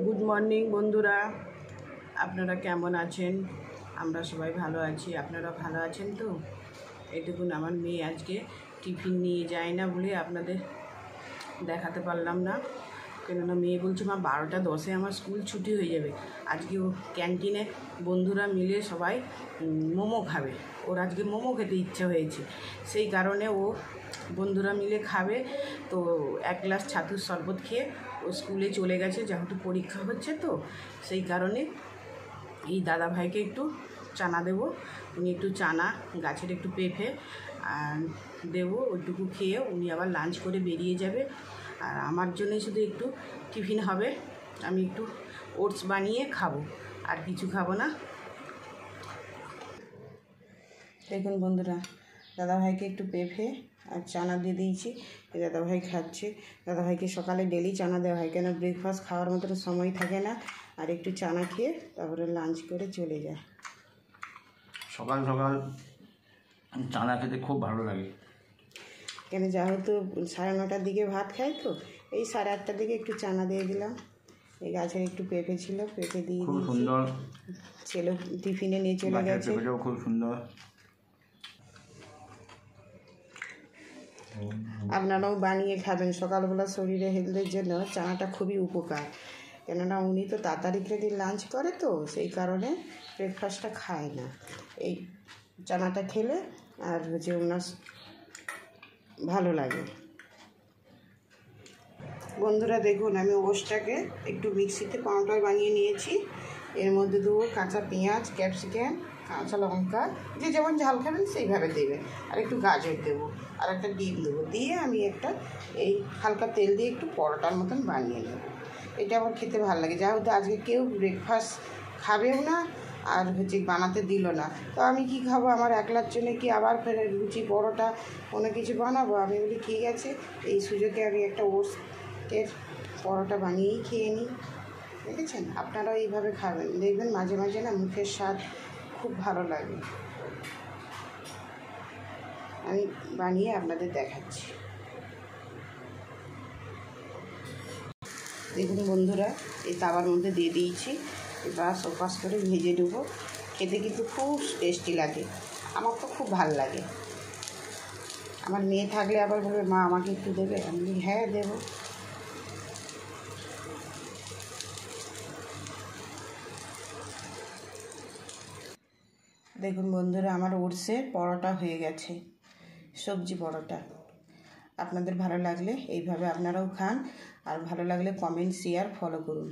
Good morning বন্ধুরা, আপনারা কেমন আছেন? আমরা সবাই ভালো আছি। আপনারা ভালো আছেন তো? এইটুকুন আমার মেয়ে আজকে টিফিন নিয়ে যায় না বলে আপনাদের দেখাতে পারলাম না। কেননা মেয়ে বলছে মা 12:10 আমার স্কুল ছুটি হয়ে যাবে। আজকে ও ক্যান্টিনে বন্ধুরা মিলে সবাই মোমো খাবে। ওর আজকে মোমো খেতে ইচ্ছা হয়েছে, সেই কারণে ও বন্ধুরা মিলে খাবে। তো 1 গ্লাস ছাতুর শরবত খেয়ে ও স্কুলে চলে গেছে, যেহেতু পরীক্ষা হচ্ছে। তো সেই কারণে এই দাদা ভাইকে একটু চানা দেবো। উনি একটু চানা, গাছের একটু পেঁপে দেবো, ওইটুকু খেয়ে উনি আবার লাঞ্চ করে বেরিয়ে যাবে। আর আমার জন্য শুধু একটু টিফিন হবে, আমি একটু ওটস বানিয়ে খাবো, আর কিছু খাবো না। দেখুন বন্ধুরা, দাদাভাইকে একটু পেঁপে আর চানা দিয়ে দিয়েছি। দাদাভাই খাচ্ছে। দাদাভাইকে সকালে ডেলি চানা দেওয়া হয়, কেন ব্রেকফাস্ট খাওয়ার মতো সময় থাকে না। আর একটু চানা খেয়ে তারপরে লাঞ্চ করে চলে যায়। সকাল সকাল চানা খেতে খুব ভালো লাগে, কেন যেহেতু 9:30টার দিকে ভাত খাই, তো এই 8:30টার দিকে একটু চানা দিয়ে দিলাম। এই গাছের একটু পেঁপে ছিল, পেঁপে দিয়ে খুব সুন্দর। ছেলে টিফিনে নিয়ে চলে গেছে। পেঁপেটাও খুব সুন্দর। আপনারাও বানিয়ে খাবেন, সকালবেলা শরীরে হেলথের জন্য চানাটা খুবই উপকার। কেননা উনি তো তাড়াতাড়ি করে লাঞ্চ করে, তো সেই কারণে ব্রেকফাস্টটা খায় না। এই চানাটা খেলে আর ওনার ভালো লাগে। বন্ধুরা দেখুন, আমি ওটসটাকে একটু মিক্সিতে পাউডার বানিয়ে নিয়েছি। এর মধ্যে দেবো কাঁচা পেঁয়াজ, ক্যাপসিকাম, কাঁচা লঙ্কা, যে যেমন ঝাল খাবেন সেইভাবে দেবেন। আর একটু গাজর দেবো, আর একটা ডিম দেবো। দিয়ে আমি একটা এই হালকা তেল দিয়ে একটু পরোটার মতন বানিয়ে নেব। এটা আমার খেতে ভালো লাগে। যেহেতু আজকে কেউ ব্রেকফাস্ট খাবেও না, আর বানাতে দিল না, তো আমি কি খাবো? আমার একলার জন্য কি আবার ফের লুচি পরোটা কোনো কিছু বানাবো? আমি বলি ঠিক আছে, এই সুযোগে আমি একটা ওটসের পরোটা বানিয়েই খেয়ে নিই। দেখেছেন? আপনারাও এইভাবে খাবেন, দেখবেন মাঝে মাঝে না মুখের স্বাদ খুব ভালো লাগে। আমি বানিয়ে আপনাদের দেখাচ্ছি। দেখুন বন্ধুরা, এই তাওয়ার মধ্যে দিয়ে দিয়েছি। এবার ওপাশ করে ভেজে নেবো। খেতে কিন্তু খুব টেস্টি লাগে, আমার তো খুব ভালো লাগে। আমার মেয়ে থাকলে আবার বলবে মা আমাকে একটু দেবে, আমি বলি হ্যাঁ দেবো। দেখুন বন্ধুরা, আমার ওটসের পরোটা হয়ে গেছে, সবজি পরোটা। আপনাদের ভালো লাগলে এইভাবে আপনারাও খান, আর ভালো লাগলে কমেন্ট, শেয়ার, ফলো করুন।